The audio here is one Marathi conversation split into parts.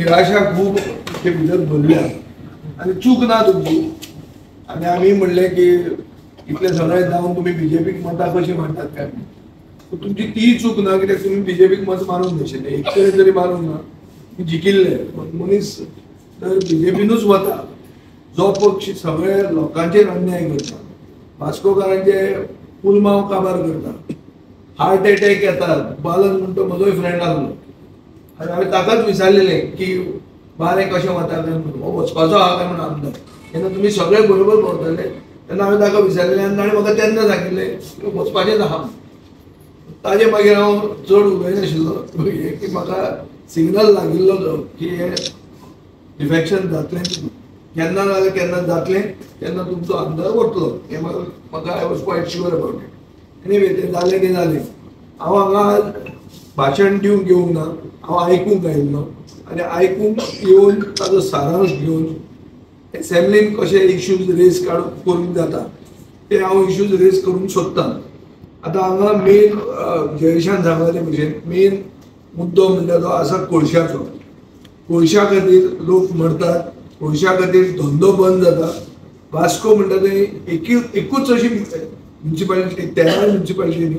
निराशा खूप ते भितर भरल्या आणि चूक ना तुमची. आणि आम्ही म्हणले की इतले सगळे जाऊन तुम्ही बीजेपीक मतां कशी मारतात काय, तुमची ती चूक ना कित्याक तुम्ही बीजेपीक मत मारूंक नाशिल्ले, एक तरी मारूंक ना, जिकिल्ले. मनीस तर बीजेपीनूच वता जो पक्ष सगळे लोकांचेर अन्याय करता, वास्कोकारांचे पुलमाव काबार करता, हार्ट अटॅक येतात. बालन म्हणतो म्हजोय फ्रेंड आसलो आनी हांवें ताकाच विचारलेले की बारे कशें वता काय म्हणून, हो वचपाचो आहा काय म्हणून आमदार. तेन्ना तुमी सगळे बरोबर भोंवतले तेन्ना हांवें ताका विचारलेलें आनी ताणें म्हाका तेन्ना सांगिल्लें वचपाचेंच आहा. ताजे मागीर हांव चड उलयनाशिल्लो की म्हाका सिग्नल लागिल्लो जो की हे डिफेक्शन जातलें, केन्ना जाल्यार केन्ना जातलें तेन्ना तुमचो आमदार वतलो. हें म्हाका I was quiet sure about it. Anyway तें जालें तें जालें. हांव हांगा भाशण दिवंक येवंक ना, हांव आयकूंक आयिल्लो आनी आयकूंक येवन ताजो सारांश घेवन एसेंब्लीन कशे इश्यूज रेज करूंक जाता ते हांव इश्यूज रेज करूंक सोदतां. आतां हांगा मेन जयेशान सांगले भशेन मेन मुद्दो म्हणटा तो आसा कोळशाचो. कोळशा खातीर लोक मरतात, कोळशा खातीर धंदो बंद जाता. वास्को म्हणटा थंय एकूच अशी म्युन्सिपालिटी, 13 म्युन्सिपालिटीनी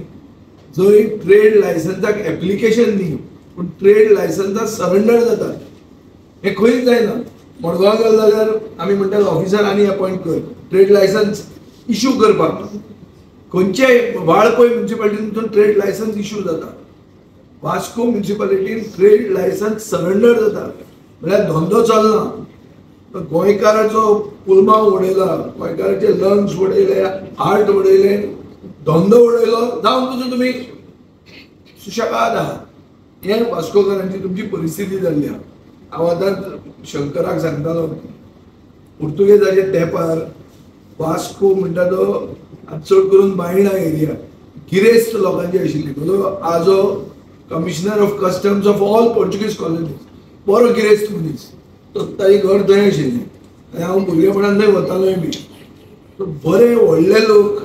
जंय ट्रेड लायसन्साक एप्लिकेशन न्ही पूण ट्रेड लायसन्साक सरेंडर जाता. हें खंयच जायना. मडगांव गेलो जाल्यार आमी म्हणटात ऑफिसर आनी अपॉयंट कर ट्रेड लायसन्स इश्यू करपाक. खंयच्याय वाळपय म्युन्सिपालिटींतून ट्रेड लायसन्स इश्यू जाता. वास्को म्युन्सिपालिटीन ट्रेड लायसन्स सरेंडर जाता म्हळ्यार धंदो चलना. गोंयकाराचो पुलमाव उडयला, गोंयकाराचे लंग्स उडयले, हार्ट उडयले, धंदो उडयलो, जावन तुजो तुमी सुशेगाद आहा. हें वास्कोकारांची तुमची परिस्थिती जाल्ली आहा. हांव आतां शंकराक सांगतालो पुर्तुगेजाच्या तेंपार वास्को म्हणटा तो चड करून बायणा एरिया गिरेस्त लोकांची आशिल्ली. म्हजो आजो commissioner of customs of all Portuguese colonies, बरो गिरेस्त मनीस, ताची घर थंय आशिल्लें आनी हांव भुरगेपणांत थंय वतालोय बी. बरे व्हडले लोक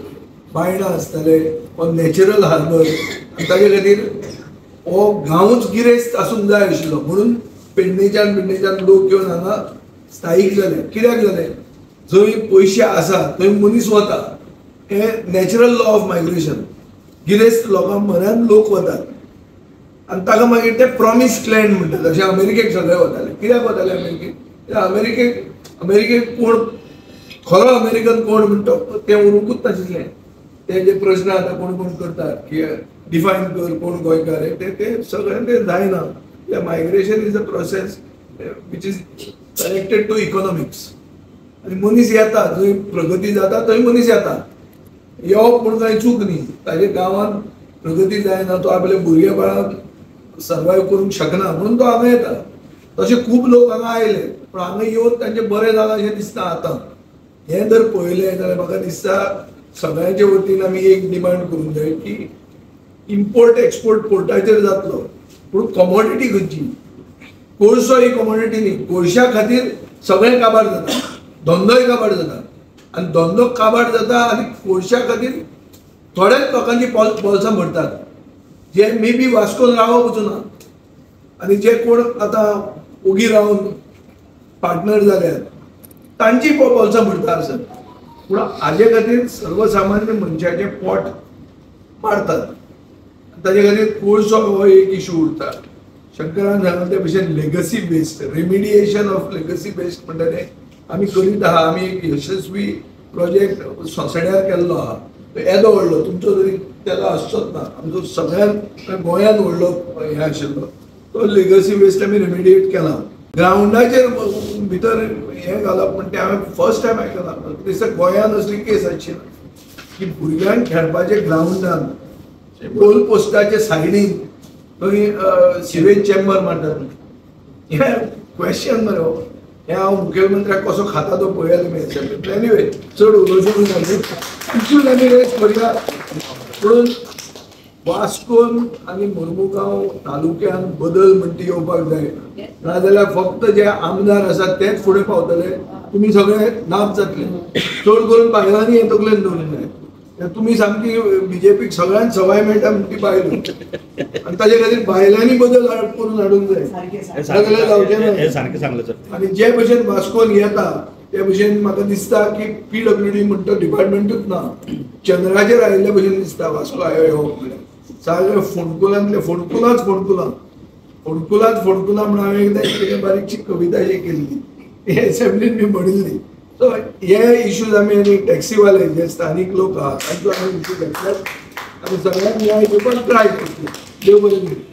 बायणा आसताले, हो नॅचरल हार्बर आनी ताचे खातीर हो गांवूच गिरेस्त आसूंक जाय आशिल्लो. म्हणून पेडणेच्यान लोक येवन हांगा स्थायीक जाले. कित्याक जाले? जंय पयशे आसा थंय मनीस वता. हें नॅचरल लॉ ऑफ मायग्रेशन. गिरेस्त लोकां म्हऱ्यान लोक वतात आनी ताका मागीर ते प्रॉमिस्ड लँड म्हणटात. जशें अमेरिकेक सगळे वताले. कित्याक वताले अमेरिकेक? अमेरिकेक कोण खरो अमेरिकन कोण म्हणटा तें उरूंकूच नाशिल्लें. ते जे प्रश्न आतां कोण कोण करतात की डिफायन कर कोण गोंयकार ते सगळें ते जायना. Migration is a process which is connected to economics. आनी मनीस येता जंय प्रगती जाता थंय मनीस येता. येवप पूण कांय चूक न्ही. ताजे गांवांत प्रगती जायना, तो आपल्या भुरगेपणांत सर्वायव करूंक शकना म्हणून तो हांगा येता. तशे खूब लोक हांगा आयले पूण हांगा येवन तांचें बरें जालां अशें दिसता आतां. हें जर पळयलें जाल्यार म्हाका दिसता सगळ्यांचे वतीन आमी एक डिमांड करूंक जाय की इम्पोर्ट एक्सपोर्ट पोर्टाचेर जातलो पूण कमोडिटी खंयची? कोळसो ही कमोडिटी न्ही. कोळशा खातीर सगळें काबार जाता, धंदोय काबार जाता आनी धंदो काबार जाता आनी कोळशा खातीर थोड्याच लोकांची पोलसां भरतात जे मे बी वास्कोन रावप वचूना आनी जे कोण आतां ओगी रावन पार्टनर जाल्यात तांची पोलसां भरता आसत. पूण हाजे खातीर सर्वसामान्य मनशाचें पोट मारतात. ताजे खातीर कोळसो हो एक इशू उरता. शंकरान सांगले ते भशेन legacy based remediation of legacy based म्हणटा तें आमी करीत आहा. आमी एक यशस्वी प्रोजेक्ट सोंसड्यार केल्लो आहा. येदो व्हडलो तुमचो तरी तेजो आसचोच ना. आमचो सगळ्यात गोंयांत व्हडलो हें आशिल्लो तो लेगसी वेस्ट आमी रेमिडिएट केला. ग्रावंडाचेर भितर हें घालप म्हणटा तें हांवें फर्स्ट टायम आयकलां. दिसता गोंयांत असली केस आसची ना की भुरग्यांक खेळपाचे ग्रावंडान गोल पोस्टाचे सायडीन थंय सिवेज चेंबर मारतात. हें क्वेश्चन मरे. हें हांव मुखेलमंत्र्याक कसो खाता तो पळयलो मी. एनिवे चड उलोवचें ना. इश्यूज आमी रेज करया. पूण वास्कोन आनी मर्मुगांव तालुक्यान बदल म्हणटा येवपाक जाय. नाजाल्यार फक्त जे आमदार आसात तेच फुडें पावतले. तुमी सगळे नाच जातले. चड करून बायलांनी हें तकलेन दवरूंक जाय. तुम्ही सामकी बीजेपीक सगळ्यांत सवाय मेळटा म्हणून ती बायलो आणि ताचे खातीर बायलांनी बदल करून हाडूंक जाय सगळे जावचे ना सारकें सांगलें सर आणि जे भशेन वास्कोन येता ते भशेन म्हाका दिसता की PWD म्हणटा डिपार्टमेंटूच ना चंद्राचेर आयिल्ले भशेन दिसता वास्को येवप म्हळ्यार सगळे फोंडकुलांतले फोंडकुलाच फोंडकुला म्हणून हांवें एकदां एक बारीकशी कविता अशी केल्ली एसेंब्लीन बी म्हणिल्ली सो हे इश्यूज आमी टॅक्सीवाले जे स्थानीक लोक आहात तांचो आमी इश्यू घेतल्यात आनी सगळ्यांक न्याय दिवपाक ट्राय करतले देव बरें करूं.